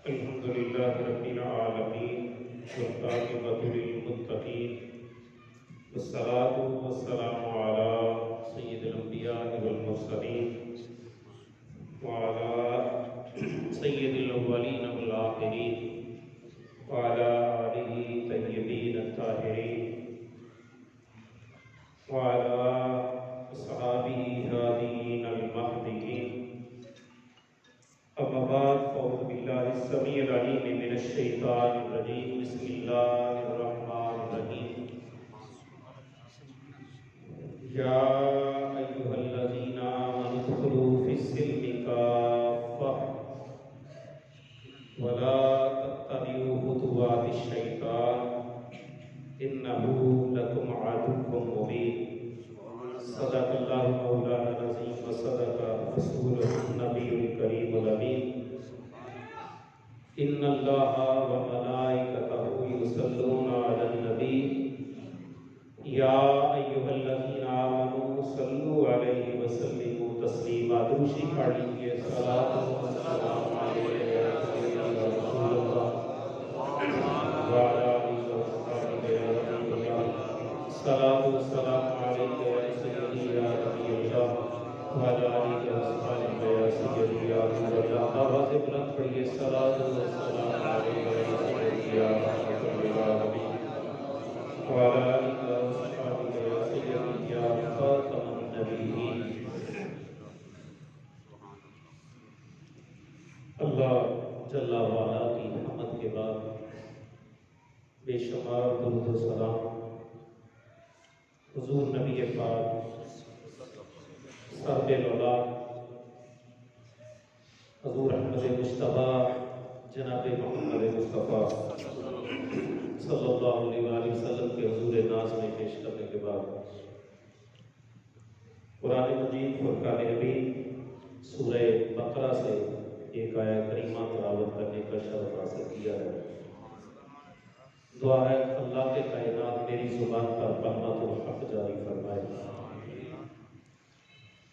الحمد للہ رب العالمین والعاقبۃ للمتقین والصلاة والسلام علی سید الانبیاء والمرسلین وعلی سید الاولین والآخرین وعلی آلہ طیبین الطاہرین وعلی اصحابہ ہادیین المہدیین اما بعد فاعوذ باللہ السمیع العلیم من الشیطان الرجیم بسم اللہ الرحمن الرحیم یا ایھا الذین آمنوا ادخلوا فی السلم کافۃ ولا تتبعوا خطوات الشیطان انہ لکم عدو مبین صدق اللہ مولانا العظیم وصدق رسولہ النبی الکریم الامین ان اللہ وملائکتہ یصلون علی النبی یا ایھا الذین آمنوا صلوا علیہ وسلموا تسلیما دوسری پڑھ لیجیے صلاۃ و سلام علیہ یا رسول اللہ وعلی آلہ وصحبہ یا رسول اللہ صلاۃ و سلام علیہ یا سیدی یا نبی اللہ وعلی آلہ وصحبہ یا سیدی یا نور اللہ آواز بلند پڑھیے صلاۃ و سلام علیہ یا سیدی یا رحمۃ للعالمین وعلی آلہ وصحبہ یا سیدی یا خاتم النبیین اللہ جل وعلا کی حمد کے بعد بے شمار درود و سلام حضور نبی پاک صاحب العلا حضور احمد مصطفیٰ جناب محمد مصطفیٰ صلی اللہ علیہ وآلہ وسلم کے حضور ناز میں پیش کرنے کے بعد قرآن مجید فرقان حمید سورہ بقرہ سے ایک آیت کریمہ تلاوت کرنے کا شرف حاصل کیا ہے۔ دعا ہے اللہ کے کائنات میری زبان پر کلمۃ الحق جاری فرمائے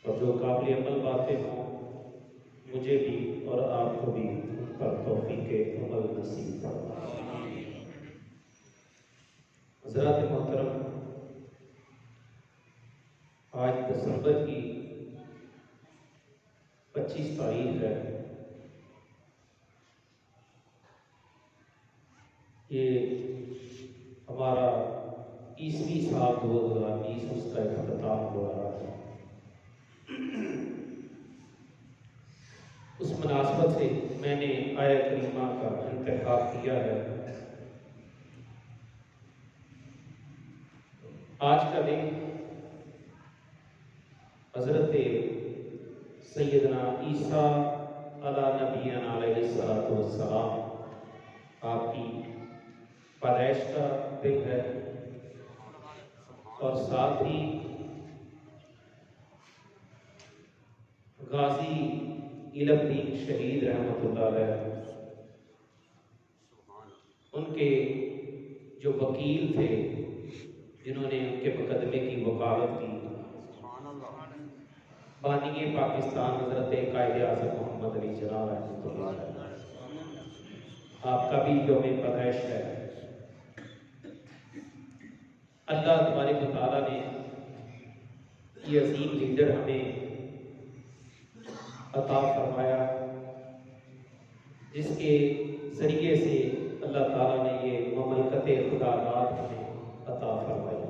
اور جو قابل عمل باتیں ہوں مجھے بھی اور آپ کو بھی ان پر توفیق عمل نصیب فرمائے۔ حضرات محترم، آج دسمبر کی 25 تاریخ ہے۔ یہ ہمارا 21ویں سال 2020 اس کا اختتام ہو رہا ہے۔ اس مناسبت سے میں نے آیت کریمہ کا انتخاب کیا ہے۔ آج کا دن حضرت سیدنا عیسیٰ علی نبینا علیہ السلام آپ کی پیدائش کا دن ہے اور ساتھ ہی غازی علم دین شہید رحمۃ اللہ علیہ ان کے جو وکیل تھے جنہوں نے ان کے مقدمے کی وکالت کی، بانی پاکستان حضرت قائد اعظم محمد علی جناح رحمۃ اللہ علیہ، آپ کا بھی یوم پیدائش ہے۔ اللہ تبارک و تعالیٰ نے یہ عظیم لیڈر ہمیں عطا فرمایا جس کے ذریعے سے اللہ تعالیٰ نے یہ مملکت خدا باد ہمیں عطا فرمائی۔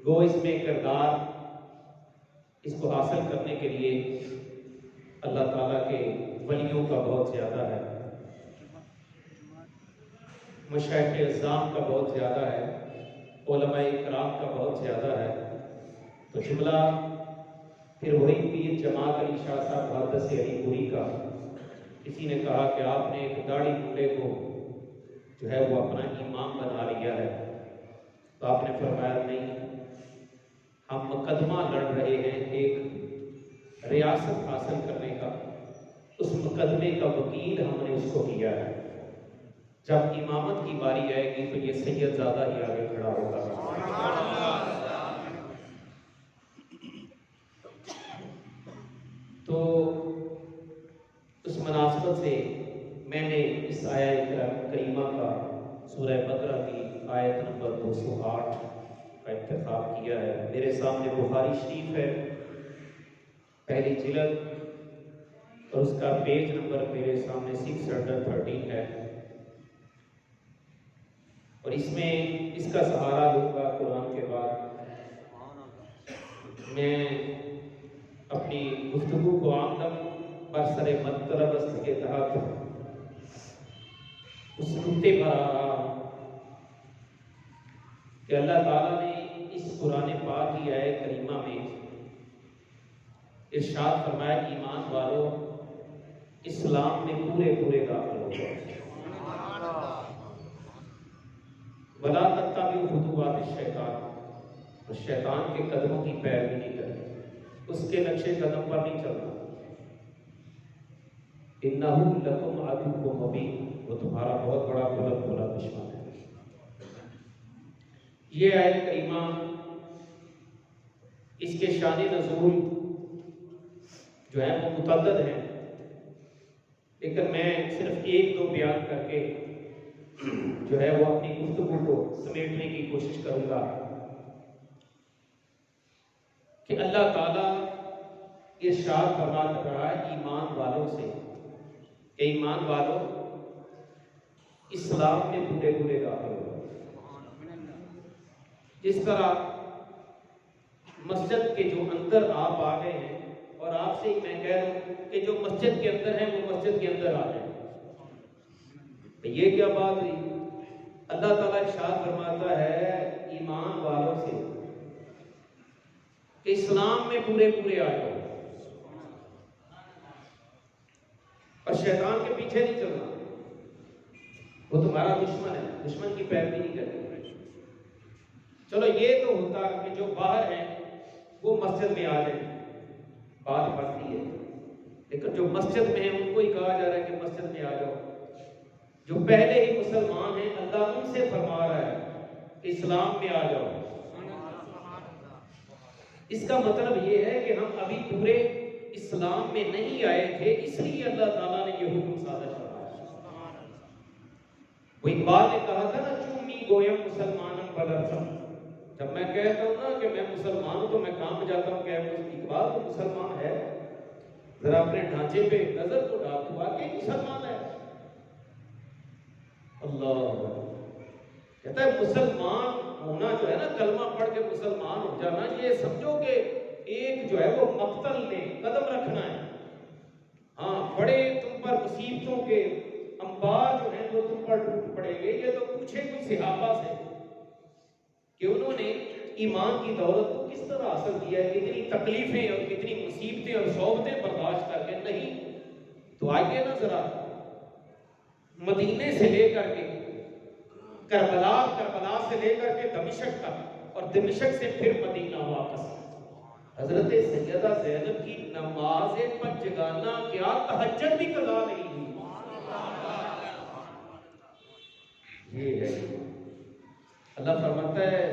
گو اس میں کردار اس کو حاصل کرنے کے لیے اللہ تعالیٰ کے ولیوں کا بہت زیادہ ہے، مشائخ اعظام کا بہت زیادہ ہے، علماء کرام کا بہت زیادہ ہے۔ تو جملہ پھر وہی پیر جماعت علی شاہ صاحب محدث علی پوری کا، کسی نے کہا کہ آپ نے ایک داڑھی منڈے کو جو ہے وہ اپنا امام بنا لیا ہے، تو آپ نے فرمایا نہیں، ہم مقدمہ لڑ رہے ہیں ایک ریاست حاصل کرنے کا، اس مقدمے کا وکیل ہم نے اس کو کیا ہے، جب امامت کی باری آئے گی تو یہ سید زادہ ہی آگے کھڑا ہوگا۔ تو اس مناسبت مناسبت سے میں نے اس آیت کریمہ کا سورہ بقرہ کی آیت نمبر 208 کا انتخاب کیا ہے۔ میرے سامنے بخاری شریف ہے، پہلی جلد، اور اس کا پیج نمبر میرے سامنے 613 ہے، اور اس میں اس کا سہارا لوں گا قرآن کے بعد۔ میں اپنی گفتگو کو آمدن برسر مطلبست کے تحت اس نقطے پر آ رہا ہوں کہ اللہ تعالیٰ نے اس قرآن پاک کی آیت کریمہ میں ارشاد فرمایا، ایمان والو اسلام میں پورے پورے داخل ہو جائے، وَلَا تَتَّبِعُوا خُطُوَاتِ الشَّيْطَانِ، اور شیطان کے قدموں کی پیروی نہیں کرنی، اس کے نقشے قدم پر نہیں چلنا۔ إِنَّهُ لَكُمْ عَدُوٌّ مُّبِينٌ، وہ تمہارا بہت بڑا بھلا دشمن ہے۔ یہ آیت کریمہ، اس کے شان نزول جو ہے وہ متعدد ہیں، لیکن میں صرف ایک دو بیان کر کے جو ہے وہ اپنی گفتگو کو سمیٹنے کی کوشش کروں گا کہ اللہ تعالیٰ ارشاد فرما رہا ہے ایمان والوں سے کہ ایمان والوں اسلام میں پورے پورے داخل ہو۔ جس طرح مسجد کے جو اندر آپ آ گئے ہیں، اور آپ سے میں کہہ دوں کہ جو مسجد کے اندر ہیں وہ مسجد کے اندر آ جائیں، یہ کیا بات ہوئی؟ اللہ تعالیٰ ارشاد فرماتا ہے ایمان والوں سے کہ اسلام میں پورے پورے آ جاؤ، اور شیطان کے پیچھے نہیں چلنا، وہ تمہارا دشمن ہے، دشمن کی پیروی نہیں کرنی۔ چلو یہ تو ہوتا کہ جو باہر ہیں وہ مسجد میں آ جائیں، بات بڑھتی ہے، لیکن جو مسجد میں ہیں ان کو ہی کہا جا رہا ہے کہ مسجد میں آ جاؤ۔ جو پہلے ہی مسلمان ہیں اللہ ان سے فرما رہا ہے کہ اسلام میں آ جاؤ۔ اس کا مطلب یہ ہے کہ ہم ابھی پورے اسلام میں نہیں آئے تھے، اس لیے اللہ تعالیٰ نے یہ حکم صادر فرمایا۔ وہ اقبال نے کہا تھا نا، چومی گویم مسلمانم بلرزم، جب میں کہتا ہوں نا کہ میں مسلمان ہوں تو میں کام جاتا ہوں کہ اقبال تو مسلمان ہے، ذرا اپنے ڈھانچے پہ نظر تو ڈال، تو واقعی مسلمان ہے۔ اللہ کہتا ہے مسلمان ہونا جو ہے نا، کلمہ پڑھ کے مسلمان ہو جانا، یہ سمجھو کہ ایک جو ہے وہ مقتل نے قدم رکھنا ہے۔ ہاں، بڑے تم پر مصیبتوں کے انبار جو ہیں وہ تم پر ٹوٹ پڑیں گے۔ یہ تو پوچھے کوئی صحابہ سے کہ انہوں نے ایمان کی دولت کو کس طرح حاصل کیا ہے، کتنی تکلیفیں اور کتنی مصیبتیں اور صعوبتیں برداشت کر کے۔ نہیں تو آئیے نا ذرا مدینے سے لے کر کے کربلا سے لے کر کے دمشق تک، اور دمشق سے پھر مدینہ واپس۔ حضرت سیدہ زینب کی نماز پنج گانا کیا تہجد بھی قضا نہیں ہوئی۔ یہ ہے اللہ فرماتا ہے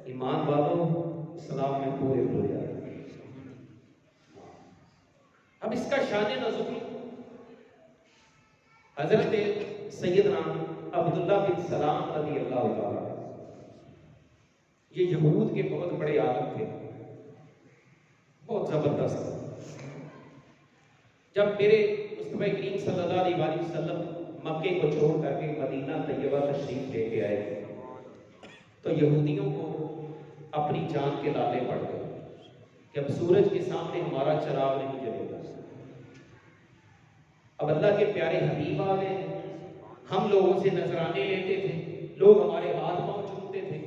ایمان والوں اسلام میں پورے پورے آئے۔ اب اس کا شان نزول حضرت سیدنا عبداللہ بن سلام رضی اللہ تعالیٰ، یہ یہود کے بہت بڑے عالم تھے، بہت زبردست۔ جب میرے مصطفیٰ کریم صلی اللہ علیہ وسلم مکے کو چھوڑ کر کے مدینہ طیبہ تشریف لے کے آئے تو یہودیوں کو اپنی جان کے لالے پڑ گئے کہ اب سورج کے سامنے ہمارا چراغ نہیں جلے گا۔ اب اللہ کے پیارے حبیب آ گئے، ہم لوگوں سے نذرانے لیتے تھے، لوگ ہمارے ہاتھ پاؤں چومتے تھے،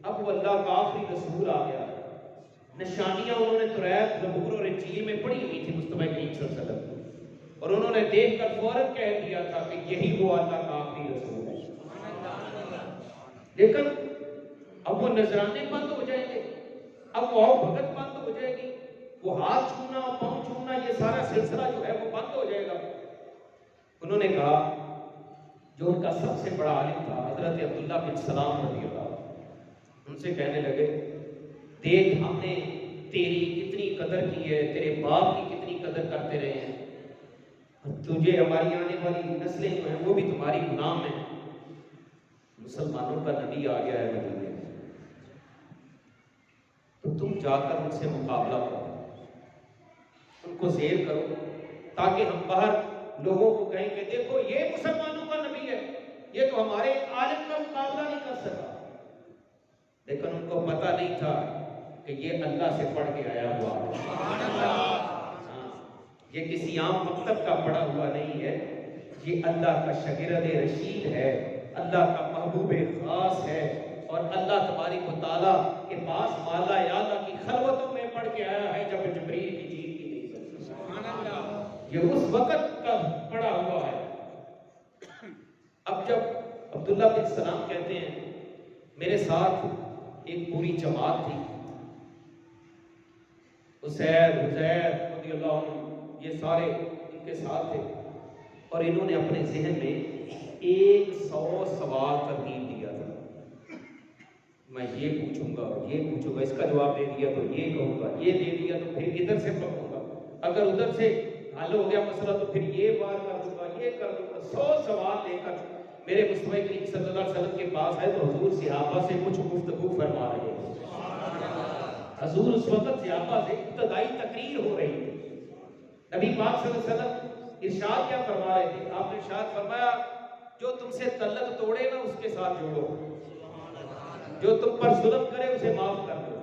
اب وہ اللہ کا آخری رسول آ گیا۔ نشانیاں انہوں نے توریت، زبور اور انجیل میں پڑھی ہوئی تھی مصطفیٰ کریم صلی اللہ علیہ وسلم، اور انہوں نے دیکھ کر فوراً کہہ دیا تھا کہ یہی وہ اللہ کا آخری رسول ہے۔ لیکن اب وہ نذرانے بند ہو جائیں گے، اب وہ بھگت بند ہو جائے گی، وہ ہاتھ چھونا پاؤں چھونا یہ سارا سلسلہ جو ہے وہ بند ہو جائے گا۔ انہوں نے کہا، جو ان کا سب سے بڑا عالم تھا حضرت عبداللہ بن سلام رضی اللہ، ان سے کہنے لگے، دیکھ ہم نے تیری کتنی قدر کی ہے، تیرے باپ کی کتنی قدر کرتے رہے ہیں، اور تجھے ہماری آنے والی نسلیں جو ہیں وہ بھی تمہاری غلام ہیں. مسلمانوں کا نبی آ گیا ہے مدینے میں، تو تم جا کر ان سے مقابلہ کرو، ان کو زیر کرو، تاکہ ہم باہر لوگوں کو کہیں کہ دیکھو یہ مسلمانوں کا نبی ہے، یہ تو ہمارے عالم کا مقابلہ نہیں کر سکا. لیکن ان کو پتہ نہیں تھا کہ یہ اللہ سے پڑھ کے آیا ہوا ہے. یہ کسی عام مکتب کا پڑھا ہوا نہیں ہے، یہ اللہ کا شاگرد رشید ہے، اللہ کا محبوب خاص ہے، اور اللہ تبارک و تعالیٰ کے پاس مالا اعلیٰ کی خلوتوں میں پڑھ کے آیا ہے جب جبریل کی جیت کی نہیں سکتی. یہ اس وقت کا پڑھا ہوا ہے. اب جب عبداللہ بن سلام کہتے ہیں میرے ساتھ ایک پوری جماعت تھی، حسین حزیر رضی اللہ عنہ یہ سارے ان کے ساتھ تھے، اور انہوں نے اپنے ذہن میں 100 سوال ترتیب دیا تھا. میں یہ پوچھوں گا، یہ پوچھوں گا، اس کا جواب دے دیا تو یہ کہوں گا، یہ دے دیا تو پھر ادھر سے پکوں گا، اگر ادھر سے حل ہو گیا مسئلہ تو پھر یہ بار کر دوں گا، یہ کر دوں گا. 100 سوال لے کر میرے مصطفی کریم صلی اللہ علیہ وسلم کے پاس ہے تو حضور صحابہ سے کچھ گفتگو فرما رہے ہیں. حضور اس وقت صحابہ سے ابتدائی تقریر ہو رہی ہے. نبی پاک صلی اللہ علیہ وسلم ارشاد کیا فرما رہے تھے؟ آپ نے ارشاد فرمایا جو تم سے تعلق توڑے نا اس کے ساتھ جوڑو، جو تم پر ظلم کرے اسے معاف کر دو،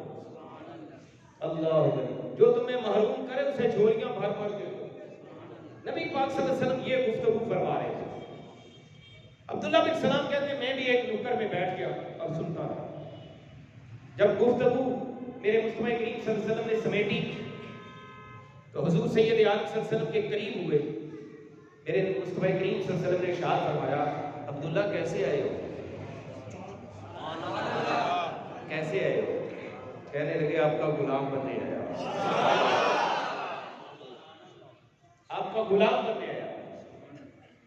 اللہ اکبر، جو تمہیں محروم کرے اسے جھولیاں بھر بھر دے دو. نبی پاک صلی اللہ علیہ وسلم یہ گفتگو فرما رہے تھے. عبداللہ بن سلام کہتے ہیں میں بھی ایک نکر میں بیٹھ گیا اور سنتا رہا. جب گفتگو میرے مصطفی کریم صلی اللہ علیہ وسلم نے سمیٹی تو حضور سید عالم صلی اللہ علیہ وسلم کے قریب ہوئے. میرے مصطفی کریم صلی اللہ علیہ وسلم نے ارشاد فرمایا عبداللہ کیسے آئے ہو؟ کیسے آئے ہو؟ کہنے لگے آپ کا غلام بننے آیا، آپ کا غلام بننے آیا.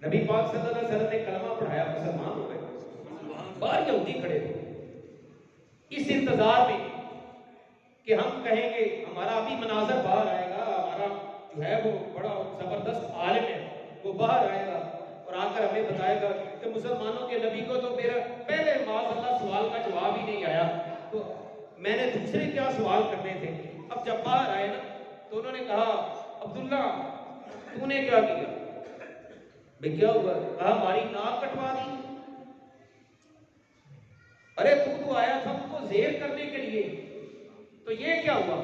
نبی پاک صلی اللہ علیہ وسلم نے کلمہ پڑھایا، مسلمان ہو گئے. باہر یہودی کھڑے تھے اس انتظار میں کہ ہم کہیں گے ہمارا ابھی مناظر باہر آئے گا، ہمارا جو ہے وہ بڑا زبردست عالم ہے، وہ باہر آئے گا اور آ کر ہمیں بتائے گا کہ مسلمانوں کے نبی کو تو میرا پہلے معاذ اللہ سوال کا جواب ہی نہیں آیا، تو میں نے دوسرے کیا سوال کرنے تھے. اب جب باہر آئے نا تو انہوں نے کہا عبداللہ تو نے کیا کیا؟ بھئی کیا ہوا؟ کہا ہماری ناک کٹوا دی. ارے تو آیا تھا ان کو زیر کرنے کے لیے، تو یہ کیا ہوا؟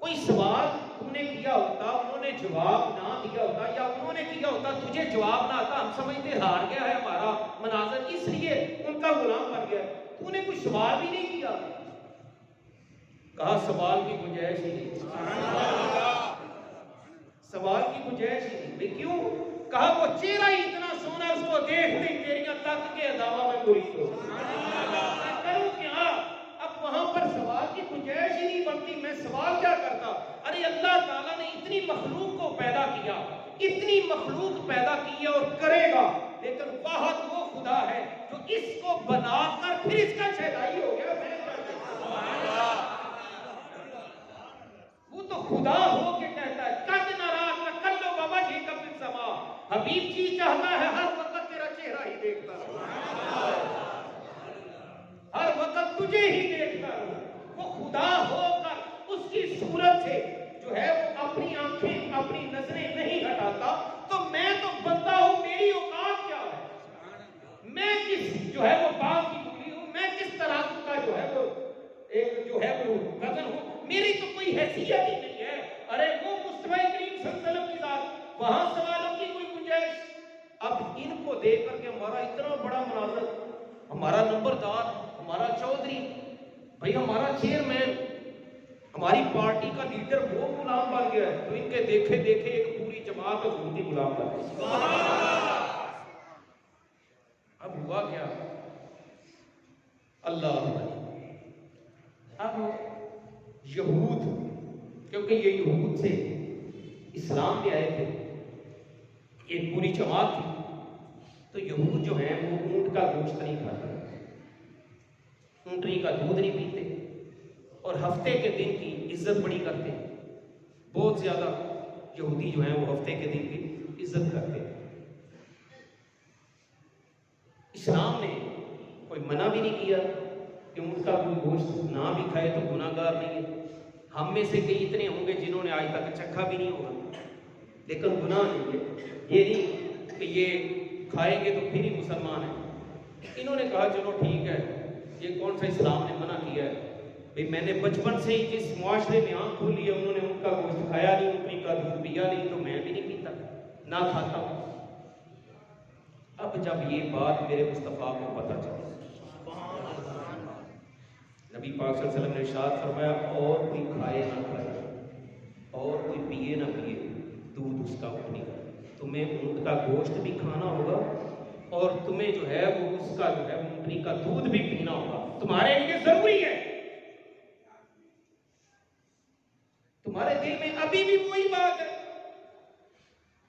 کوئی سوال تم نے کیا ہوتا، انہوں نے جواب نہ دیا ہوتا، یا انہوں نے کیا ہوتا تجھے جواب نہ آتا، ہم سمجھتے ہار گیا ہے ہمارا مناظر اس لیے ان کا غلام بن گیا، تو نے کوئی سوال بھی نہیں کیا. کہا سوال کی گنجائش ہی نہیں، سوال کی گنجائش ہی نہیں. بھئی کیوں؟ کہا وہ چہرہ ہی اتنا سونا، اس کو دیکھتے ہی تیریاں تک کے علاوہ میں مرید ہو. کروں کیا؟ اب وہاں پر سوال کی گنجائش ہی نہیں بنتی، میں سوال کیا کرتا؟ ارے اللہ تعالیٰ نے اتنی مخلوق کو پیدا کیا، اتنی مخلوق پیدا کی اور کرے گا، لیکن واحد وہ خدا ہے جو اس کو بنا کر پھر اس کا شہدائی ہو گیا. وہ تو خدا ہو کے کہتا ہے قد نرا تقلب وجهك في السماء، حبیب جی چاہتا ہے ہر وقت تیرا چہرہ ہی دیکھتا رہوں، ہر وقت تجھے ہی دیکھتا رہوں. وہ خدا ہو کر اس کی صورت سے جو ہے وہ اپنی آنکھیں اپنی نظریں نہیں ہٹاتا، تو میں تو بندہ ہوں، میری اوقات کیا ہے؟ میں کس جو ہے وہ باغ کی ڈولی ہوں، میں کس طرح کا جو ہے وہ ایک جو ہے وہ وزن ہوں، میری تو کوئی حیثیت ہی نہیں ہے. ارے وہ مصطفی کریم صلی اللہ علیہ وسلم کے ساتھ وہاں سوالوں کی کوئی گنجائش. اب ان کو دیکھ کر کے ہمارا اتنا بڑا مناظر، ہمارا نمبردار، ہمارا چودھری، بھئی ہمارا چیئرمین، ہماری پارٹی کا لیڈر وہ غلام بن گیا ہے، تو ان کے دیکھے دیکھے ایک پوری جماعت حضور کی غلام بن گئی. اب ہوا کیا؟ اللہ اب یہود، کیونکہ یہ یہود سے اسلام میں آئے تھے، ایک پوری جماعت تھی، تو یہود جو ہیں وہ اونٹ کا گوشت نہیں کھاتے، اونٹنی کا دودھ نہیں پیتے، اور ہفتے کے دن کی عزت بڑی کرتے ہیں. بہت زیادہ یہودی جو ہیں وہ ہفتے کے دن کی عزت منع بھی نہیں کیا کہ ان کا کوئی گوشت نہ بھی کھائے تو گناہ گار نہیں ہے. ہم میں سے کئی اتنے ہوں گے جنہوں نے آج تک چکھا بھی نہیں ہوگا, لیکن گناہ نہیں ہے. یہ نہیں کہ یہ کھائیں گے تو پھر ہی مسلمان ہیں. انہوں نے کہا چلو ٹھیک ہے, یہ کون سا اسلام نے منع کیا ہے بھئی, میں نے بچپن سے ہی جس معاشرے میں آنکھ کھولی ہے انہوں نے ان کا گوشت کھایا نہیں, ان کا دودھ پیا نہیں, تو میں بھی نہیں پیتا نہ کھاتا ہوں. اب جب یہ بات میرے مصطفیٰ کو پتہ چلی, نبی پاک صلی اللہ علیہ وسلم نے ارشاد فرمایا اور کوئی کھائے نہ کھائے اور کوئی پیے نہ پیے, دودھ اس کا اونٹ نہیں, تمہیں اونٹ کا گوشت بھی کھانا ہوگا اور تمہیں جو ہے وہ اس کا جو ہے اونٹنی کا دودھ بھی پینا ہوگا. تمہارے لیے ضروری ہے. تمہارے دل میں ابھی بھی وہی بات ہے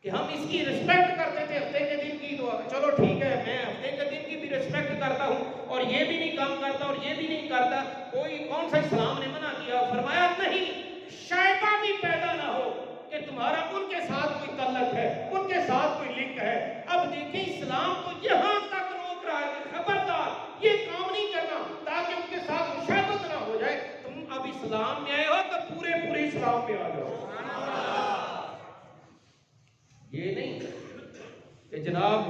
کہ ہم اس کی رسپیکٹ کرتے تھے ہفتے کے دن کی دعا. چلو ٹھیک ہے, میں ہفتے کے دن کی بھی رسپیکٹ کرتا ہوں اور یہ بھی نہیں کام کرتا اور یہ بھی نہیں کرتا. کوئی کون سا اسلام نے منع کیا؟ فرمایا نہیں, شائبہ بھی پیدا نہ ہو کہ تمہارا ان کے ساتھ کوئی تعلق ہے, ان کے ساتھ کوئی لنک ہے. اب دیکھیں اسلام تو یہاں تک روک رہا ہے کہ خبردار یہ کام نہیں کرنا تاکہ ان کے ساتھ مشابہت نہ ہو جائے. تم اب اسلام میں آئے ہو تو پورے اسلام میں آ جاؤ. یہ نہیں کہ جناب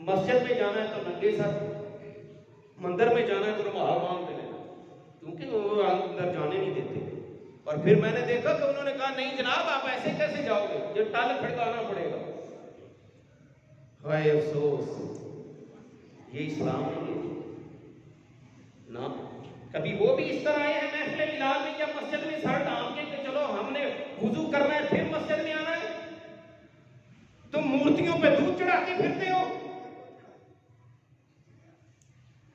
مسجد میں جانا ہے تو ننگے سر, مندر میں جانا ہے تو رومال باندھ کے لینا, کیونکہ وہ اندر جانے نہیں دیتے. اور پھر میں نے دیکھا کہ انہوں نے کہا نہیں جناب آپ ایسے کیسے جاؤ گے, یہ ٹال کھڑکانا پڑے گا. ہائے افسوس, یہ اسلام نہیں نہ. کبھی وہ بھی اس طرح آئے ہیں محفل میلاد میں یا مسجد میں سر ڈھانپ کے کہ چلو ہم نے وضو کرنا ہے پھر مسجد میں آنا ہے. تم مورتیوں پہ دودھ چڑھاتے پھرتے ہو,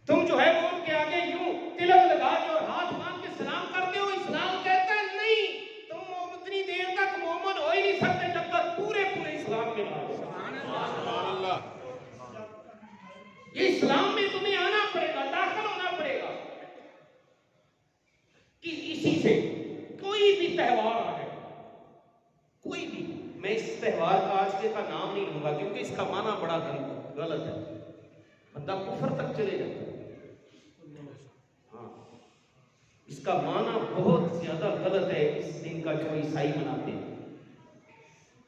تم جو ہے وہ ان کے آگے یوں تلک لگا کے اور ہاتھ باندھ کے سلام کرتے ہو. اسلام کہتا ہے نہیں, تم اتنی دیر تک مومن ہو ہی نہیں سکتے جب تک پورے اسلام میں آ جاؤ. یہ اسلام میں تمہیں آنا پڑے گا, داخل ہونا پڑے گا. کہ اسی سے کوئی بھی تہوار آ ہے, کوئی بھی, میں اس تہوار کا آج کے کا نام نہیں لوں گا کیونکہ اس کا معنی بڑا غلط ہے, بندہ کفر تک چلے جاتا ہے. ہاں, اس کا معنی بہت زیادہ غلط ہے اس دن کا جو عیسائی مناتے ہیں.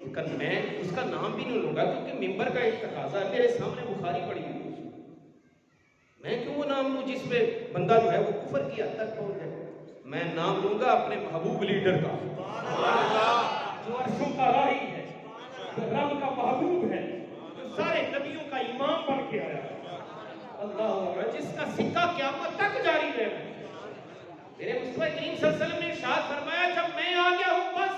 لیکن میں اس کا نام بھی نہیں لوں گا کیونکہ ممبر کا ایک تقاضا ہے. میرے سامنے بخاری پڑھی ہوئی, میں کیوں وہ نام لوں جس پہ بندہ جو ہے وہ کفر کی حد تک پہنچ جائے. میں نام لوں گا اپنے محبوب لیڈر کا, جو عرشوں کا راہی ہے, جو رب کا محبوب ہے, جو سارے نبیوں کا امام بن کے آیا, اللہ, جس کا سکہ قیامت تک جاری رہے. میرے مصطفیٰ کریم صلی اللہ علیہ وسلم نے ارشاد فرمایا جب میں آ گیا ہوں بس.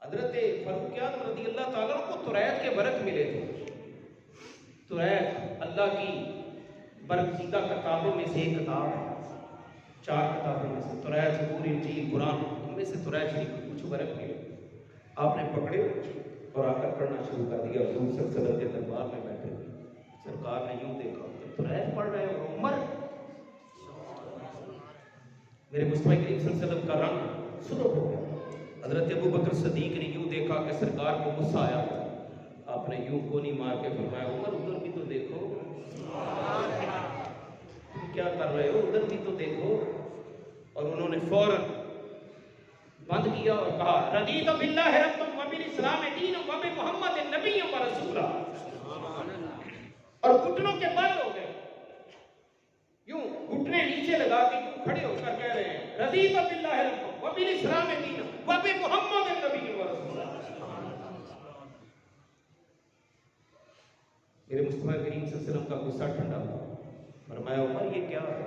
حضرت فاروق اعظم رضی اللہ تعالیٰ کو تریت کے برکت ملے تھے. تریت اللہ کی برگزیدہ کتابوں میں سے ایک کتاب ہے, 4 کتابوں میں سے تریت, زبور, انجیل, قرآن, ان میں سے تریت شریف کو کچھ برکت ملے. آپ نے پکڑے اور آ کر پڑھنا شروع کر دیا. حضور صلی اللہ علیہ وسلم کے دربار میں بیٹھے, سرکار نے یوں دیکھا کہ تریت پڑھ رہے ہیں عمر. میرے مصطفیٰ کریم صلی اللہ علیہ وسلم کا رنگ سرخ ہو گیا. حضرت ابو بکر صدیق نے یوں دیکھا کہ سرکار کو غصہ آیا. آپ نے یوں کونی مار کے فرمایا عمر ادھر بھی تو دیکھو, تم کیا کر رہے ہو, ادھر بھی تو دیکھو. اور انہوں نے فوراً بند کیا اور کہا رضیت باللہ ربا وبالاسلام دینا وبمحمد نبی و رسولا, اور گھٹنوں کے بل ہو گئے, یوں گھٹنے نیچے لگا کے یوں کھڑے ہو کر کہہ رہے ہیں رضیت باللہ ربا وبالاسلام دینا وبمحمد نبی و رسولا. میرے مصطفیٰ کریم صلی اللہ علیہ وسلم کا غصہ ٹھنڈا ہوا. فرمایا عمر یہ کیا ہے؟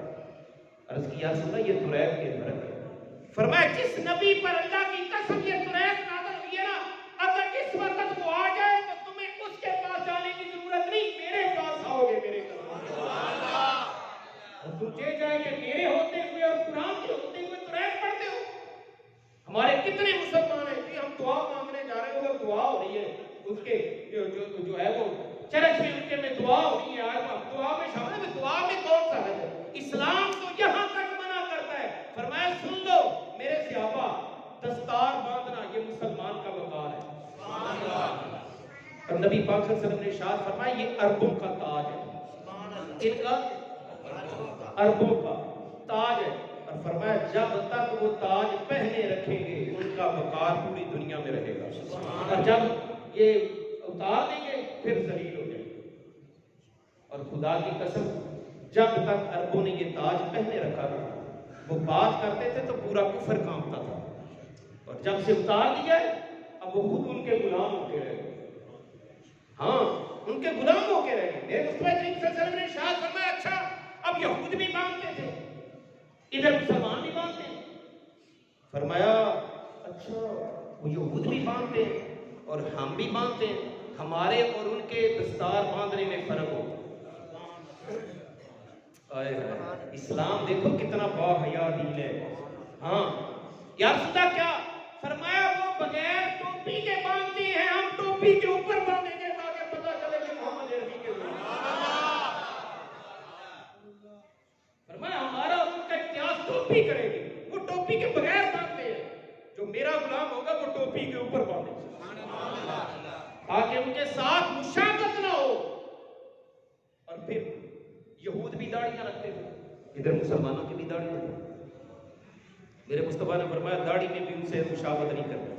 عرض کیا سنا یہ تریت کے برکت ہے. فرمایا جس نبی پر اللہ کی قسم یہ تریت نازل ہوئی ہے نا, اگر اس وقت وہ آ جائے تو تمہیں اس کے پاس جانے کی ضرورت نہیں, میرے پاس آؤ گے میرے قدم. اور تم یہ جائے کہ میرے ہوتے ہوئے اور قرآن کے ہوتے ہوئے تریت پڑھتے ہو. ہمارے کتنے مسلمان ہیں کہ ہم دعا مانگنے جا رہے ہیں, اگر دعا ہو رہی ہے اس کے جو ہے وہ چرچ میں ان کے میں دعا ہو رہی ہے, آج دعا میں شامل ہے, دعا میں کون سا ہے؟ اسلام تو یہاں تک منع کرتا ہے. فرمایا سن لو میرے صحابہ, دستار باندھنا یہ مسلمان کا وقار ہے. اور نبی پاک صلی اللہ علیہ وسلم نے ارشاد فرمایا یہ عربوں کا تاج ہے. ان کا اربوں کا تاج ہے، اور فرمایا جب تک وہ تاج پہنے رکھیں گے ان کا وقار پوری دنیا میں رہے گا، اور جب یہ اتار دیں گے پھر ذلیل ہو جائیں گے۔ اور خدا کی قسم جب تک عربوں نے یہ تاج پہنے رکھا تھا وہ بات کرتے تھے تو پورا کفر کانپتا تھا، اور جب سے اتار دیا اب وہ خود ان کے غلام ہو کے رہ گئے۔ ہاں ان کے غلام ہو کے رہ گئے۔ میرے مصطفیٰ کریم صلی اللہ علیہ وسلم نے ارشاد فرمایا اچھا اب یہود بھی باندھتے تھے ادھر مسلمان بھی باندھتے ہیں، فرمایا اچھا وہ یہود بھی باندھتے ہیں اور ہم بھی باندھتے ہیں، ہمارے اور ان کے دستار باندھنے میں فرق ہو۔ اسلام دیکھو کتنا با حیا دین ہے۔ ہاں یا رسول اللہ کیا فرمایا؟ وہ بغیر ٹوپی کے باندھتے ہیں، ہم ٹوپی کے اوپر باندھیں گے تاکہ پتہ چلے کہ محمد عربی کے ہوئے۔ فرمایا ہمارا اور ان کا اتحاد ٹوپی کرے گی، وہ ٹوپی کے بغیر باندھتے ہیں، جو میرا غلام ہوگا وہ ٹوپی کے اوپر باندھے تاکہ ان کے ساتھ مشابہت نہ ہو۔ اور پھر یہود بھی داڑھیاں رکھتے تھے، ادھر مسلمانوں کی بھی داڑھیاں تھیں۔ میرے مصطفیٰ نے فرمایا داڑھی میں بھی ان سے مشابہت نہیں کرنا۔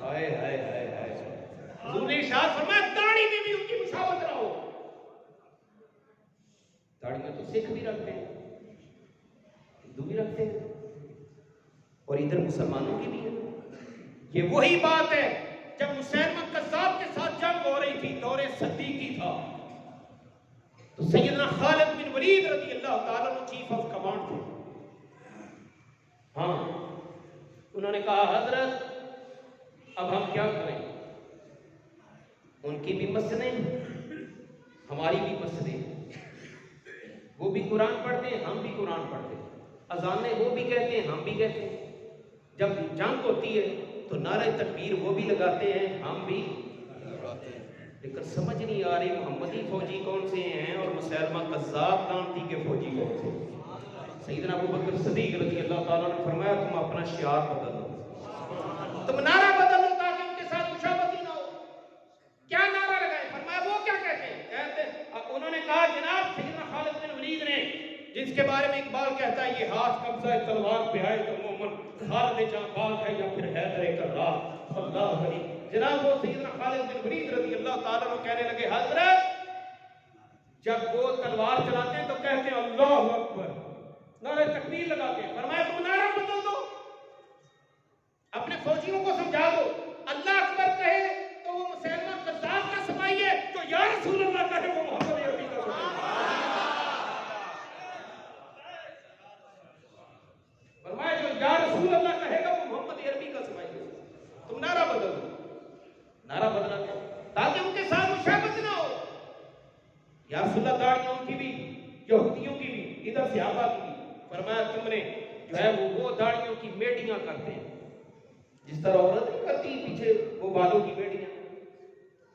ہائے ہائے ہائے ہائے، حضور نے ارشاد فرمایا داڑھی میں بھی ان کی مشابہت نہ ہو۔ داڑھیاں تو سکھ بھی رکھتے ہیں، ہندو بھی رکھتے ہیں، اور ادھر مسلمانوں کی بھی ہے۔ یہ وہی بات ہے جب مسیلمہ کذاب کے ساتھ جنگ ہو رہی تھی، دور صدیقی تھا، تو سیدنا خالد بن ولید رضی اللہ تعالیٰ عنہ چیف آف کمانڈ تھے۔ ہاں انہوں نے کہا حضرت اب ہم کیا کریں، ان کی بھی مسجدیں ہماری بھی مسجدیں، وہ بھی قرآن پڑھتے ہیں ہم بھی قرآن پڑھتے ہیں، اذانیں وہ بھی کہتے ہیں ہم بھی کہتے ہیں، جب جنگ ہوتی ہے تو نعرہ تکبیر وہ بھی لگاتے ہیں ہم بھی لگاتے ہیں، لیکن سمجھ نہیں آ رہی محمدی فوجی کون سے ہیں اور مسیلمہ کذاب لعنتی کے فوجی کون سے ہیں۔ سیدنا ابو بکر صدیق رضی اللہ تعالیٰ نے فرمایا تم اپنا شعار بدل لو، تم نعرہ بدل لو تاکہ ان کے ساتھ مشابہت نہ ہو۔ کیا نعرہ لگائے؟ فرمایا وہ کیا کہتے ہیں؟ انہوں نے کہا جناب سیدنا خالد بن ولید نے جس کے بارے میں اقبال کہتا ہے یہ ہاتھ قبضہ تلوار پہ ہے تو مومن خالد جاں باز ہے یا پھر حیدر کرار اللہ علی۔ جناب وہ سیدنا خالد بن ولید رضی اللہ تعالیٰ عنہ کہنے لگے حضرت جب وہ تلوار چلاتے ہیں تو کہتے ہیں اللہ اکبر، نعرہ تکبیر لگاتے ہیں۔ فرمایا تم نعرہ بدل دو، اپنے فوجیوں کو سمجھا دو، اللہ اکبر کہے تو وہ مسلمہ کذاب کا سمائی ہے، جو یا رسول اللہ کہے وہ محمد عربی کا سمائی ہے۔ فرمایا جو یا رسول اللہ کہے گا وہ محمد عربی کا سمائی ہے۔ تم نعرہ بدل دو، نعرہ بدلا دو تاکہ ان کے ساتھ مشابہت نہ ہو۔ یا رسول اللہ داڑھیاں ان کی بھی، یہودیوں کی بھی، ادھر صحابہ کی بھی۔ فرمایا تم نے جو ہے وہ داڑھیوں کی میڈیاں کرتے ہیں، جس طرح عورت نہیں کرتی پیچھے وہ بالوں کی میڈیاں،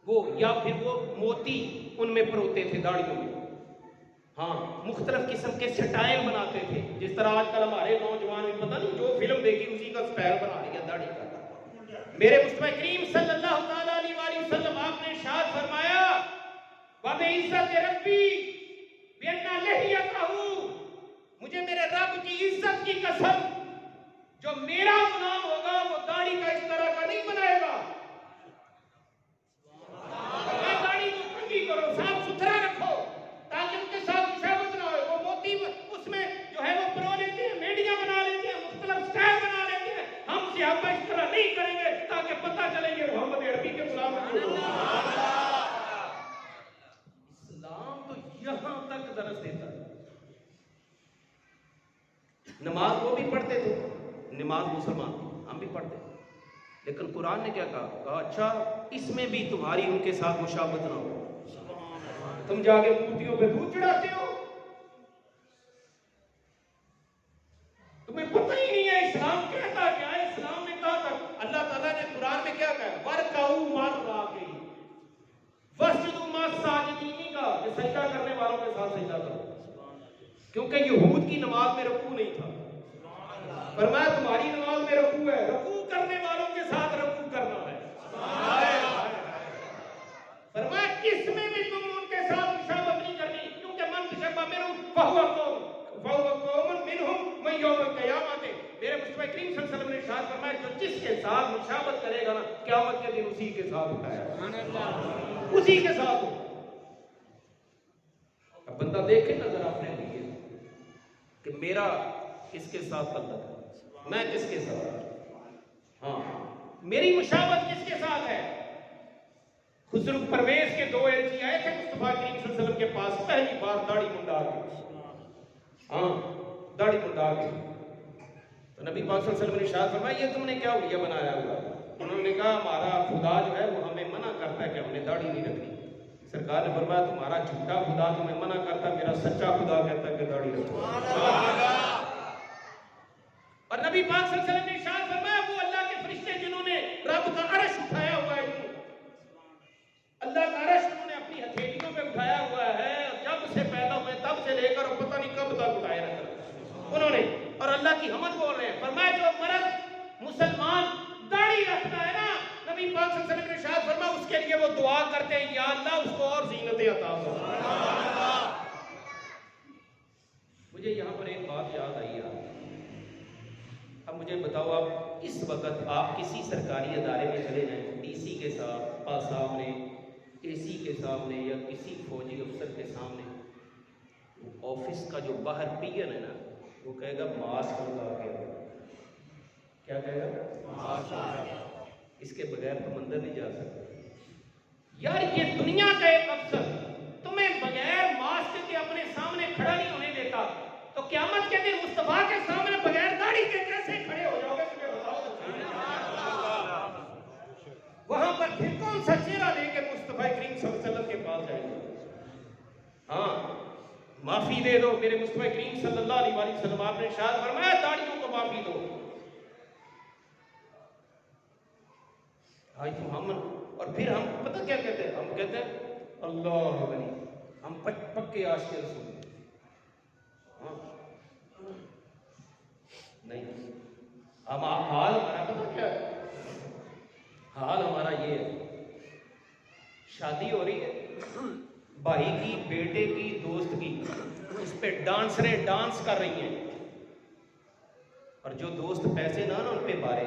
وہ یا پھر وہ موتی ان میں پروتے تھے داڑھیوں میں۔ ہاں مختلف قسم کے سٹائل بناتے تھے، جس طرح آج کل ہمارے نوجوان بھی پتہ نہیں جو فلم دیکھی اسی کا سٹائل بنا لیا داڑھی کا۔ میرے مصطفیٰ کریم صلی اللہ تعالیٰ علیہ وآلہ وسلم آپ نے ارشاد فرمایا وَبِعِزَّتِ رَبِّي بِأَنَّ لِحْيَتَهُ، مجھے میرے رب کی عزت کی قسم جو میرا غلام ہوگا وہ داڑھی کا اس طرح کا نہیں بنائے گا۔ داڑھی کو کنگھی کرو، صاف ستھرا رکھو تاکہ ان کے ساتھ مشابہت نہ ہو۔ وہ موتی اس میں جو ہے وہ پرو لیتے ہیں، میڈیاں بنا لیتے ہیں، مختلف سٹائل بنا لیتے ہیں، ہم صحابہ اس طرح نہیں کریں گے تاکہ پتہ چلے گے محمد عربی کے غلام ہیں۔ اسلام تو یہاں تک درس دیتا ہے۔ نماز وہ بھی پڑھتے تھے، نماز مسلمان ہم بھی پڑھتے ہیں، لیکن قرآن نے کیا کہا اچھا اس میں بھی تمہاری ان کے ساتھ مشابہت نہ ہو۔ تم جا کے مورتیوں پہ دودھ چڑھاتے ہو، تمہیں پتہ ہی نہیں ہے اسلام کہتا کیا ہے۔ اسلام نے کہا تھا، اللہ تعالیٰ نے قرآن میں کیا کہا وَرْكَعُوا مَعَ الرَّاكِعِينَ وَاسْجُدُوا مَعَ السَّاجِدِينَ کا کہ سجدہ کرنے والوں کے ساتھ سجدہ کرو، کیونکہ یہود کی نماز میں رکوع نہیں تھا۔ فرمایا تمہاری نماز میں رکوع ہے، رکوع کرنے والوں کے ساتھ رکوع کرنا ہے۔ فرمایا اس میں بھی تم ان کے ساتھ مشابہت نہیں کرنی۔ اسی کے ساتھ اٹھایا، اسی کے ساتھ. اب بندہ دیکھے نا ذرا اپنے لیے کہ میرا کس کے ساتھ تعلق ہے، میں کس کے ساتھ، ہاں میری مشابہت کس کے ساتھ ہے. خسرو پرویز کے 2 ایلچی آئے تھے مصطفیٰ کریم صلی اللہ علیہ وسلم کے پاس پہلی بار داڑھی منڈا کے، ہاں داڑھی منڈا کے. تو نبی پاک صلی اللہ علیہ وسلم نے ارشاد فرمایا یہ تم نے کیا حلیہ بنایا ہوا. انہوں نے کہا ہمارا خدا جو ہے وہ ہمیں منع کرتا ہے کہ ہم نے داڑھی نہیں رکھنی. سرکار نے فرمایا تمہارا جھوٹا خدا تمہیں منع کرتا ہے، میرا سچا خدا کہتا ہے کہ داڑھی رکھو. اور نبی پاک صلی اللہ علیہ وسلم نے ارشاد فرمایا وہ اللہ کے فرشتے جنہوں نے رب کا عرش اٹھایا ہوا ہے، اللہ کا عرش انہوں نے اپنی ہتھیلیوں پہ اٹھایا ہوا ہے، جب سے پیدا ہوئے تب سے لے کر اور پتہ نہیں کب تک اٹھائے رکھا انہوں نے، اور اللہ کی حمد بول رہے ہیں. فرمایا جو مرد مسلمان داڑھی رکھتا ہے نا، نبی پاک صلی اللہ علیہ وسلم نے ارشاد فرمایا اس کے لیے وہ دعا کرتے ہیں یا اللہ اس کو اور زینت عطا فرما. مجھے یہاں پر ایک بات یاد آئی ہے. اب مجھے بتاؤ آپ اس وقت آپ کسی سرکاری ادارے میں چلے جائیں، ڈی سی کے سامنے، اے سی کے سامنے یا کسی فوجی افسر کے سامنے، آفس کا جو باہر پین ہے نا وہ کہے گا ماسک لگا کے، کیا کہے گا ماسک، اس کے بغیر تم اندر نہیں جا سکتے. یار یہ دنیا کا ایک افسر تمہیں بغیر ماسک کے اپنے سامنے کھڑا نہیں ہونے دیتا، تو قیامت کے دن مصطفیٰ کے سامنے بغیر داڑھی کے کیسے کھڑے ہو جاؤ گے؟ وہاں پر پھر کون سا چہرہ لے کے مصطفیٰ کریم صلی اللہ علیہ وسلم کے پاس جائیں گے؟ ہاں معافی دے دو میرے مصطفیٰ کریم صلی اللہ علیہ وسلم، آپ نے ارشاد فرمایا داڑھیوں کو معافی دو. آج تو ہم اور پھر ہم پتہ کیا کہتے ہیں، ہم کہتے ہیں اللہ غنی، ہم پکے عاشق رسول. نہیں، ہم حال ہمارا پتہ کیا ہے، حال ہمارا یہ ہے شادی ہو رہی ہے بھائی کی، بیٹے کی، دوست کی، اس پہ ڈانسریں ڈانس کر رہی ہیں، اور جو دوست پیسے نہ ان پہ بارے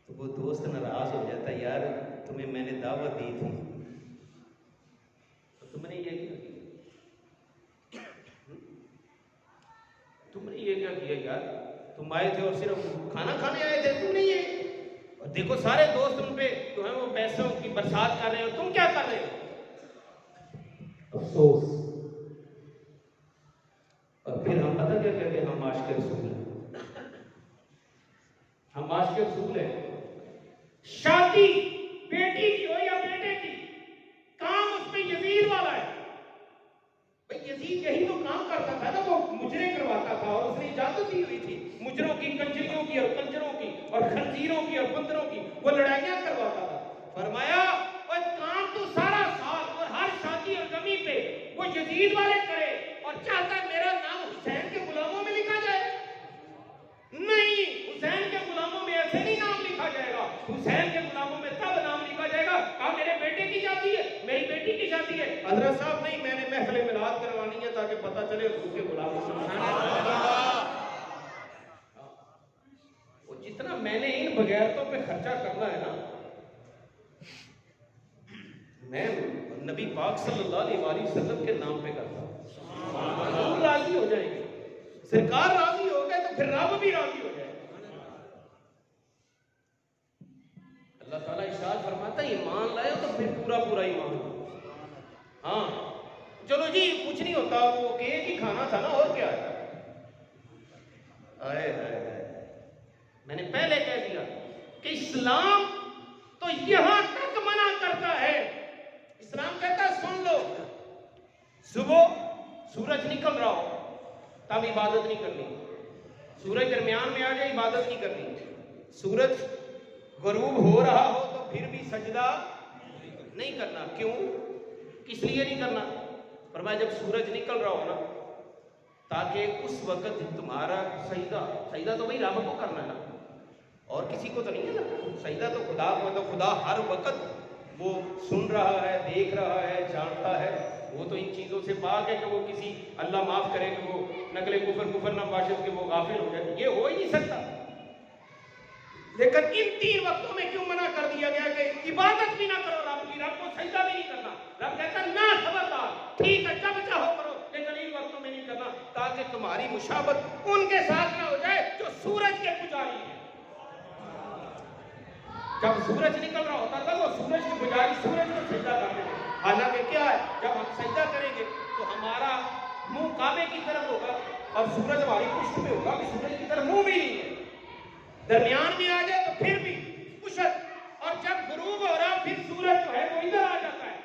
تو وہ دوست ناراض ہو جاتا ہے، یار تمہیں میں نے دعوت دی تھی تو تم نے یہ کیا کیا، تم نے یہ کیا کیا یار، تم آئے تھے اور صرف کھانا کھانے آئے تھے، تم نے یہ، اور دیکھو سارے دوست ان پہ جو ہے وہ پیسوں کی برسات کر رہے ہیں اور تم کیا کر رہے ہو. افسوس. اور پھر ہم پتہ کیا کہتے ہیں، ہم عاشق رسول ہیں، ہم عاشق رسول ہیں. شادی بیٹی کی ہو یا بیٹے کی، کام اس پہ یزید والا ہے. بھئی یزید یہی تو کام کرتا تھا نا، وہ مجرے کرواتا تھا اور اس نے اجازت دی ہوئی تھی مجروں کی، کنجریوں کی اور کنجروں کی اور خنزیروں کی اور بندروں کی، وہ لڑائیاں کرواتا تھا. فرمایا وہ کام تو سارا سال اور ہر شادی اور غمی پہ وہ یزید والے کرے، اور چاہتا ہے میرا نام حسین کے غلاموں میں لکھا جائے. نہیں، حسین کے غلاموں میں ایسے نہیں نام لکھا جائے گا. حسین کے غلاموں میں تب نام لکھا جائے گا کہا میرے بیٹے کی شادی ہے، میری بیٹی کی شادی ہے، حضرت صاحب نہیں میں نے محفل میلاد کروانی ہے تاکہ پتہ چلے حضور کے غلاموں سے. وہ جتنا میں نے ان بغیرتوں پہ خرچہ کرنا ہے نا، میں نبی پاک صلی اللہ علیہ وسلم کے نام پہ کرتا ہوں. راضی ہو جائیں گے، سرکار راضی ہو گئے تو پھر رب بھی راضی ہو جائے. اللہ تعالیٰ ارشاد فرماتا ہے ایمان لائے تو پھر پورا پورا ایمان لاؤ. ہاں چلو جی کچھ نہیں ہوتا، وہ کیک ہی کھانا تھا نا، اور کیا ہے. میں نے پہلے کہہ دیا کہ اسلام تو یہاں تک منع کرتا ہے. اسلام کہتا ہے سن لو، صبح سورج نکل رہا ہو تب عبادت نہیں کرنی، سورج درمیان میں آ جائے عبادت نہیں کرنی، سورج غروب ہو رہا ہو تو پھر بھی سجدہ نہیں کرنا. کیوں؟ کس لیے نہیں کرنا؟ فرمایا جب سورج نکل رہا ہو نا، تاکہ اس وقت تمہارا سجدہ تو بھائی رب کو کرنا ہے نا، اور کسی کو تو نہیں ہے نا. سجدہ تو خدا کو، تو خدا ہر وقت وہ سن رہا ہے، دیکھ رہا ہے، جانتا ہے. وہ تو ان چیزوں سے پاک ہے کہ وہ کسی، اللہ معاف کرے کہ وہ نقل کفر نہ باشد کہ وہ غافل ہو جائے، یہ ہو ہی نہیں سکتا. لیکن ان 3 وقتوں میں کیوں منع کر دیا گیا عبادت بھی نہ کرو رب کی، رب کو سجدہ بھی نہیں کرنا، رب کہتا ہے نہ خبردار، ٹھیک ہے جب چاہو کرو لیکن ان وقتوں میں نہیں کرنا، تاکہ تمہاری مشابہت ان کے ساتھ نہ ہو جائے جو سورج کے پجاری ہیں۔ جب سورج نکل رہا ہوتا تھا وہ سورج کے پجاری سورج کو سجدہ کرتے تھے، حالانکہ کیا ہے جب ہم سجدہ کریں گے تو ہمارا منہ کعبے کی طرف ہوگا اور سورج ہماری پشت میں ہوگا، کہ سورج کی طرف منہ بھی نہیں ہے، درمیان میں آ جائے تو پھر بھی پشت، اور جب غروب ہو رہا پھر سورج جو ہے وہ ادھر آ جاتا ہے۔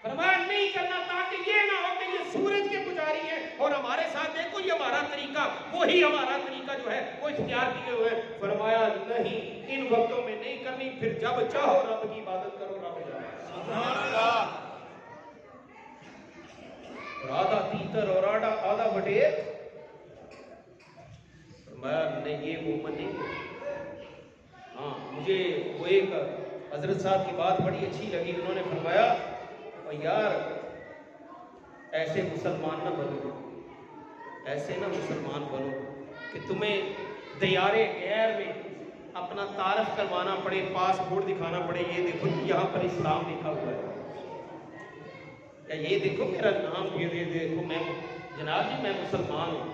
فرمایا نہیں کرنا تاکہ یہ نہ ہو کہ یہ سورج کے پجاری ہیں اور ہمارے ساتھ دیکھو یہ ہمارا طریقہ، وہی ہمارا طریقہ جو ہے وہ اختیار کیے ہوئے ہیں۔ فرمایا نہیں ان وقتوں میں نہیں کرنی، پھر جب چاہو رب کی عبادت کرو، رب جانے۔ سبحان اللہ۔ اور آدھا تیتر اور آدھا بٹیر، فرمایا نہیں یہ مومن نہیں ہے۔ ہاں مجھے وہ ایک حضرت صاحب کی بات بڑی اچھی لگی، انہوں نے فرمایا یار ایسے مسلمان نہ بنو، ایسے نہ مسلمان بنو کہ تمہیں دیار غیر میں اپنا تعارف کروانا پڑے، پاسپورٹ دکھانا پڑے، یہ دیکھو یہاں پر اسلام لکھا ہوا ہے، یا یہ دیکھو میرا نام، یہ دیکھو میں جناب جی میں مسلمان ہوں۔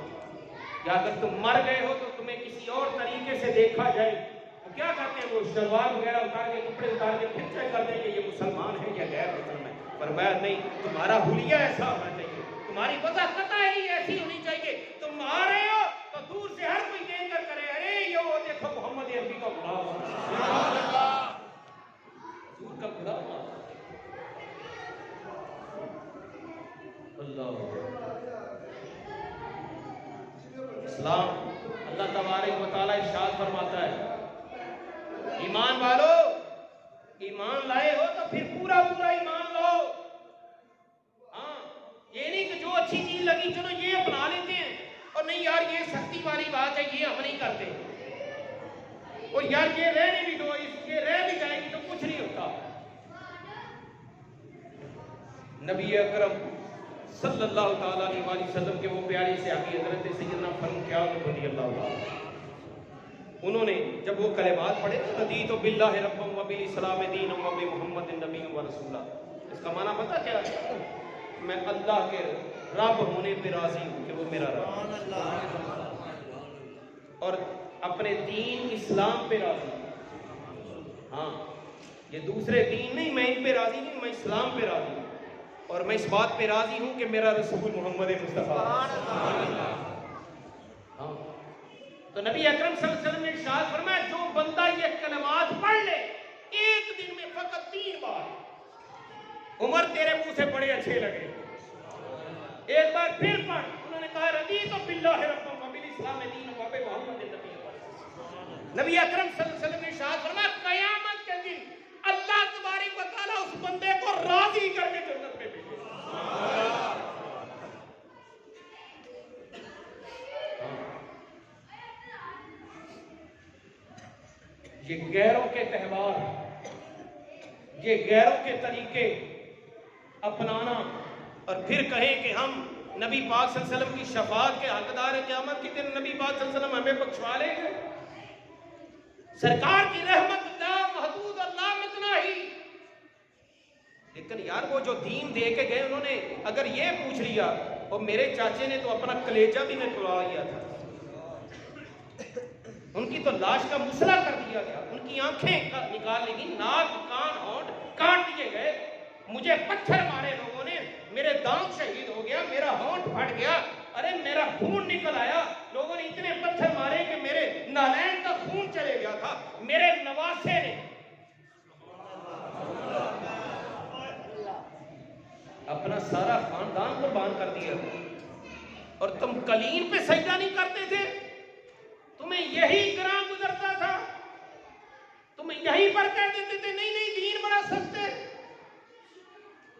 یا اگر تم مر گئے ہو تو تمہیں کسی اور طریقے سے دیکھا جائے، وہ کیا کرتے ہیں وہ شلوار وغیرہ اتار کے کپڑے اتار کے پھر چیک کرتے ہیں کہ یہ مسلمان ہے یا غیر مسلمان ہے۔ فرمایا نہیں، تمہارا حلیہ ایسا ہونا چاہیے، تمہاری وجہ قطعی ایسی ہونی چاہیے، تم آ رہے ہو تو دور سے ہر کوئی دیکھ کر کرے ارے یہ وہ دیکھو محمد عربی کا غلام، حضور کا غلام۔ اللہ اسلام اللہ تبارک و تعالیٰ ارشاد فرماتا ہے ایمان والو، ایمان لائے ہو تو پھر پورا پورا ایمان لاؤ۔ ہاں یہ نہیں کہ جو اچھی چیز لگی چلو یہ اپنا لیتے ہیں، اور نہیں یار یہ سختی والی بات ہے یہ ہم نہیں کرتے، اور یار یہ رہنے بھی دو، یہ رہ بھی جائے گی تو کچھ نہیں ہوتا۔ نبی اکرم صلی اللہ تعالیٰ علیہ وسلم کے وہ پیاری سے آگے حضرت سیدنا فاروق رضی اللہ عنہ، انہوں نے جب وہ کلمات پڑھے رضیت باللہ ربا وبالاسلام دینا وبمحمد نبی ورسولا، اس کا معنی پتہ کیا ہے؟ میں اللہ کے رب ہونے پہ راضی ہوں کہ وہ میرا رب، اور اپنے دین اسلام پہ راضی ہوں۔ ہاں یہ دوسرے دین نہیں، میں ان پہ راضی نہیں، میں اسلام پہ راضی ہوں، اور میں اس بات پہ راضی ہوں کہ میرا رسول محمد مصطفیٰ۔ ہاں تو نبی اکرم صلی اللہ علیہ وسلم نے ارشاد فرمایا جو بندہ یہ کلمات پڑھ لے ایک دن میں فقط 3 بار، عمر تیرے منہ سے بڑے اچھے لگے، ایک بار پھر پڑھ، انہوں نے کہا رضیت باللہ ربا وبالاسلام دینا وبمحمد نبی۔ نبی اکرم صلی اللہ علیہ وسلم نے ارشاد فرمایا قیامت کے دن اللہ تبارک و تعالیٰ اس بندے کو راضی کر کے جنت میں بھیجے۔ یہ غیروں کے تہوار، یہ غیروں کے طریقے اپنانا اور پھر کہیں کہ ہم نبی پاک صلی اللہ علیہ وسلم کی شفاعت کے حقدار ہیں، قیامت کے دن نبی پاک صلی اللہ علیہ وسلم ہمیں بخشوا لیں گے، سرکار کی رحمت لا محدود اور لا متناہی۔ لیکن یار وہ جو دین دے کے گئے انہوں نے اگر یہ پوچھ لیا، اور میرے چاچے نے تو اپنا کلیجہ بھی نکلوا لیا تھا، ان کی تو لاش کا مسئلہ کر دیا گیا، ان کی آنکھیں نکال لی گئی، ناک کان ہونٹ کاٹ دیے گئے، مجھے پتھر مارے لوگوں نے، میرے دانت شہید ہو گیا، میرا ہونٹ پھٹ گیا، ارے میرا خون نکل آیا، لوگوں نے اتنے پتھر مارے کہ میرے نالین کا خون چلے گیا تھا، میرے نواسے نے اپنا سارا خاندان قربان کر دیا، اور تم کلیم پہ سجدہ نہیں کرتے تھے، تمہیں یہی گراں گزرتا تھا، تمہیں یہی پر کہہ دیتے تھے نہیں نہیں دین بڑا سخت ہے،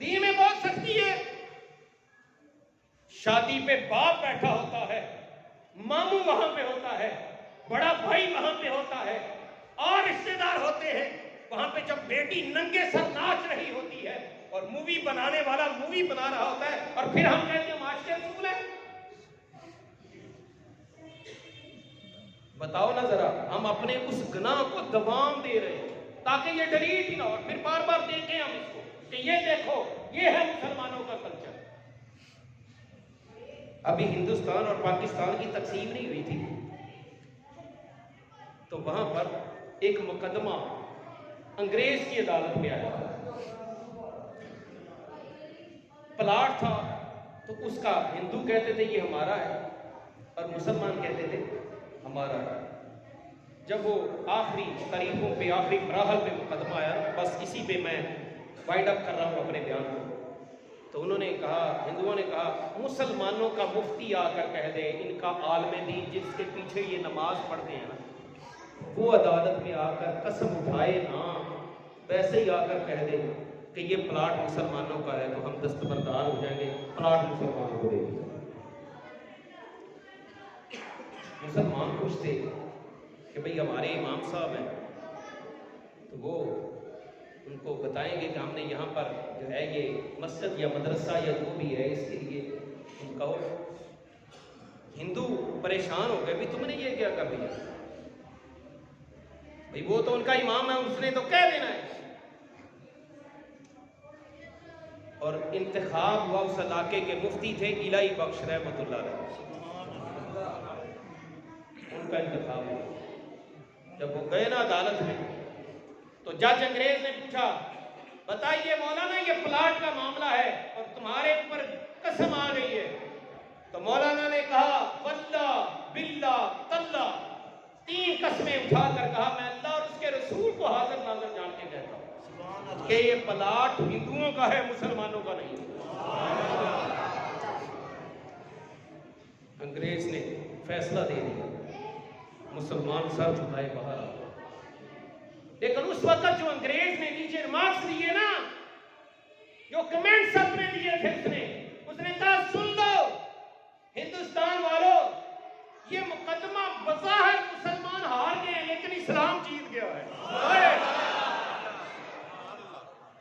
دین میں بہت سختی ہے۔ شادی پہ باپ بیٹھا ہوتا ہے، ماموں وہاں پہ ہوتا ہے، بڑا بھائی وہاں پہ ہوتا ہے، اور رشتے دار ہوتے ہیں وہاں پہ، جب بیٹی ننگے سر ناچ رہی ہوتی ہے اور مووی بنانے والا مووی بنا رہا ہوتا ہے، اور پھر ہم کہتے ہیں معاشرے اصول ہے۔ بتاؤ نا ذرا، ہم اپنے اس گناہ کو دوام دے رہے ہیں، تاکہ یہ ڈیلیٹ ہی نہ ہو، پھر بار بار دیکھیں ہم اس کو کہ یہ دیکھو یہ ہے مسلمانوں کا کلچر۔ ابھی ہندوستان اور پاکستان کی تقسیم نہیں ہوئی تھی تو وہاں پر ایک مقدمہ انگریز کی عدالت میں آیا تھا، پلاٹ تھا تو اس کا ہندو کہتے تھے یہ ہمارا ہے اور مسلمان کہتے تھے ہمارا ہے۔ جب وہ آخری تاریخوں پہ آخری مراحل پہ مقدمہ آیا، بس اسی پہ میں وائنڈ اپ کر رہا ہوں اپنے بیان کو، تو انہوں نے کہا، ہندوؤں نے کہا مسلمانوں کا مفتی آ کر کہہ دے، ان کا عالم دین جس کے پیچھے یہ نماز پڑھتے ہیں نا، وہ عدالت میں آ کر قسم اٹھائے نا، ویسے ہی آ کر کہہ دے کہ یہ پلاٹ مسلمانوں کا ہے تو ہم دستبردار ہو جائیں گے، پلاٹ مسلمانوں کو دے دیں۔ مسلمان خوش تھے کہ بھئی ہمارے امام صاحب ہیں تو وہ ان کو بتائیں گے کہ ہم نے یہاں پر جو ہے یہ مسجد یا مدرسہ یا جو بھی ہے اس کے لیے تم کہو۔ ہندو پریشان ہو گئے بھی تم نے یہ کیا کر دیا، بھئی وہ تو ان کا امام ہے، اس نے تو کہہ دینا ہے۔ اور انتخاب ہوا اس علاقے کے مفتی تھے الہی بخش رحمۃ اللہ علیہ، ان کا انتخاب ہوا۔ جب وہ گئے نا عدالت میں تو جج انگریز نے پوچھا بتائیے مولانا یہ پلاٹ کا معاملہ ہے اور تمہارے اوپر قسم آ گئی ہے، تو مولانا نے کہا واللہ باللہ تاللہ، 3 قسمیں اٹھا کر کہا میں اللہ اور اس کے رسول کو حاضر ناظر جان کے کہتا ہوں کہ یہ پلاٹ ہندوؤں کا ہے، مسلمانوں کا نہیں۔ انگریز نے فیصلہ دے دیا، مسلمان سر جھکائے باہر آ گئے۔ لیکن اس وقت جو انگریز نے نیچے ریمارکس دیے نا، جو کمنٹس اپنے دیے تھے، اس نے کہا سن لو ہندوستان والوں، یہ مقدمہ بظاہر مسلمان ہار گئے ہیں لیکن اسلام جیت گیا ہے،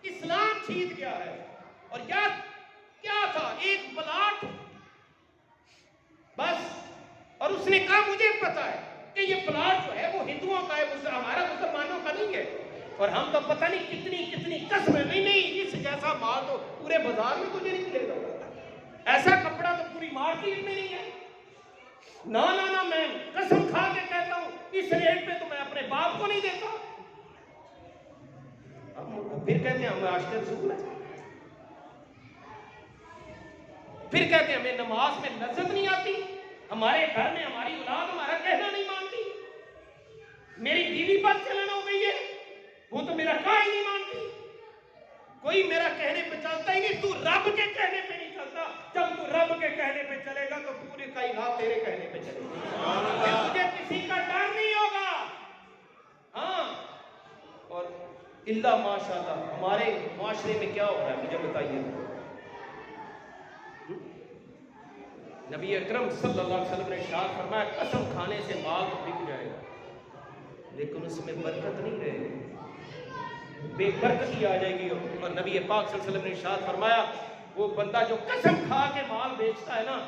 اسلام جیت گیا ہے۔ اور یاد کیا تھا، ایک پلاٹ بس، اور اس نے کہا مجھے پتا ہے کہ یہ پلاٹ جو ہے وہ ہندوؤں کا ہے، ہمارا مسلمانوں کا نہیں ہے، اور ہم تو پتہ نہیں کتنی قسم ہے، نہیں اس جیسا مال تو پورے بازار میں تجھے نہیں ملے گا، ایسا کپڑا تو پوری مارکیٹ میں نہیں ہے، نہ میں قسم کھا کے کہتا ہوں اس ریٹ پہ تو میں اپنے باپ کو نہیں دیتا۔ پھر کہتے ہیں ہمیں عاشق رسول ہے، پھر کہتے ہیں ہمیں نماز میں لذت نہیں آتی، ہمارے گھر میں ہماری اولاد ہمارا کہنا نہیں مانتی، میری بیوی پر چلن ہو گئی ہے وہ تو میرا کہا ہی نہیں مانتی، کوئی میرا کہنے پہ چلتا ہی نہیں، تو رب کے کہنے پہ نہیں چلتا، جب تو رب کے کہنے پہ چلے گا تو پورے کائنات تیرے کہنے پہ چلے گا، مجھے کسی کا ڈر نہیں ہوگا۔ ہاں، اور اللہ ماشاءاللہ ہمارے معاشرے میں کیا ہو رہا ہے مجھے بتائیے، نبی اکرم صلی اللہ علیہ وسلم نے ارشاد فرمایا قسم کھانے سے مال تو بک جائے گا لیکن اس میں برکت نہیں رہے گی، بے برکتی آ جائے گی۔ اور نبی پاک صلی اللہ علیہ وسلم نے ارشاد فرمایا وہ بندہ جو قسم کھا کے مال بیچتا ہے نا،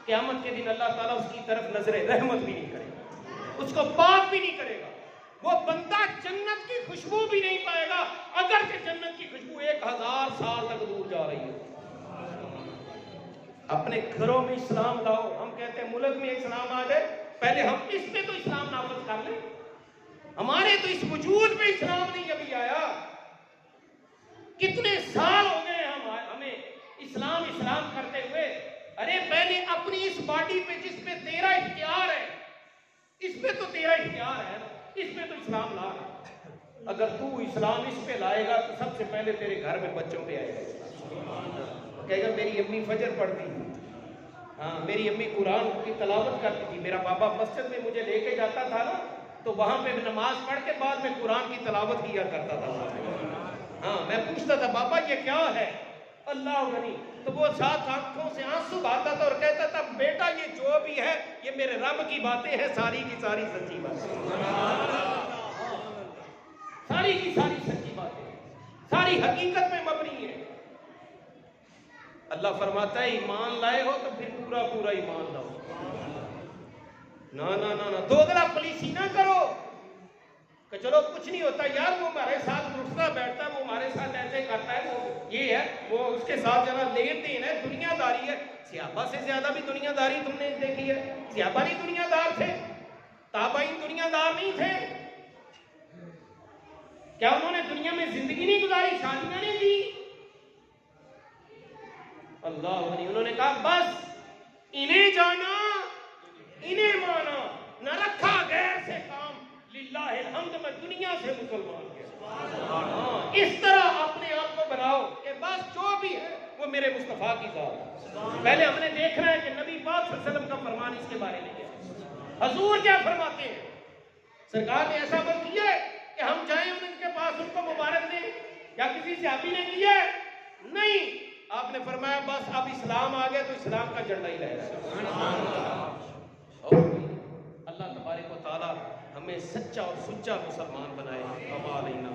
قیامت کے دن اللہ تعالیٰ اس کی طرف نظر رحمت بھی نہیں کرے گا، اس کو پاک بھی نہیں کرے گا، وہ بندہ جنت کی خوشبو بھی نہیں پائے گا، اگر کہ جنت کی خوشبو 1000 سال تک دور جا رہی ہے۔ اپنے گھروں میں اسلام لاؤ، ہم کہتے ہیں ملک میں اسلام آ جائے، پہلے ہم اس پہ تو اسلام نافذ کر لیں، ہمارے تو اس وجود پہ اسلام نہیں ابھی آیا، کتنے سال ہو گئے ہمیں اسلام کرتے ہوئے۔ ارے پہلے اپنی اس باڈی پہ جس پہ تیرا اختیار ہے، اس پہ تو تیرا اختیار ہے، اس پہ تو اسلام لا رہا، اگر تو اسلام اس پہ لائے گا تو سب سے پہلے تیرے گھر میں بچوں پہ آئے گا، کہے گا میری امی فجر پڑھتی تھی، ہاں میری امی قرآن کی تلاوت کرتی تھی، میرا بابا مسجد میں مجھے لے کے جاتا تھا نا تو وہاں پہ نماز پڑھ کے بعد میں قرآن کی تلاوت کیا کرتا تھا، ہاں میں پوچھتا تھا بابا یہ کیا ہے، اللہ غنی، تو وہ ساتھ آنکھوں سے آنسو بہاتا تھا اور کہتا تھا بیٹا یہ جو بھی ہے یہ میرے رب کی باتیں ہیں، ساری کی ساری سچی باتیں، ساری کی ساری سچی باتیں، ساری حقیقت میں مبنی ہے۔ اللہ فرماتا ہے ایمان لائے ہو تو پھر پورا ایمان لاؤ، نہ دوگلا پلیسی نہ کرو، کہ چلو کچھ نہیں ہوتا یار، وہ ہمارے ساتھ اٹھتا بیٹھتا ہے، وہ ہمارے ساتھ ایسے کرتا ہے، وہ یہ ہے، وہ اس کے ساتھ ذرا لین دین ہے، دنیا داری ہے۔ صحابہ سے زیادہ بھی دنیا داری تم نے دیکھی ہے؟ صحابہ بھی دنیا دار تھے، تابعین دنیا دار نہیں تھے؟ کیا انہوں نے دنیا میں زندگی نہیں گزاری، شادیاں نہیں کی؟ اللہ علیہ، انہوں نے کہا بس انہیں جانا انہیں مانا، نہ رکھا غیر سے کام، للہ الحمد میں دنیا سے مسلمان گیا۔ اس طرح اپنے آپ کو بناؤ کہ بس جو بھی ہے وہ میرے مصطفیٰ کی ذات ہے۔ پہلے ہم نے دیکھنا ہے کہ نبی پاک صلی اللہ علیہ وسلم کا فرمان اس کے بارے میں کیا، حضور کیا فرماتے ہیں۔ سرکار نے ایسا عمل کیا ہے کہ ہم جائیں ان کے پاس ان کو مبارک دیں، یا کسی صحابی نے کیا ہے؟ نہیں، آپ نے فرمایا بس اب اسلام آ گیا تو اسلام کا جھنڈا ہی لہرائے۔ اللہ تبارک و تعالی ہمیں سچا اور سچا مسلمان بنائے۔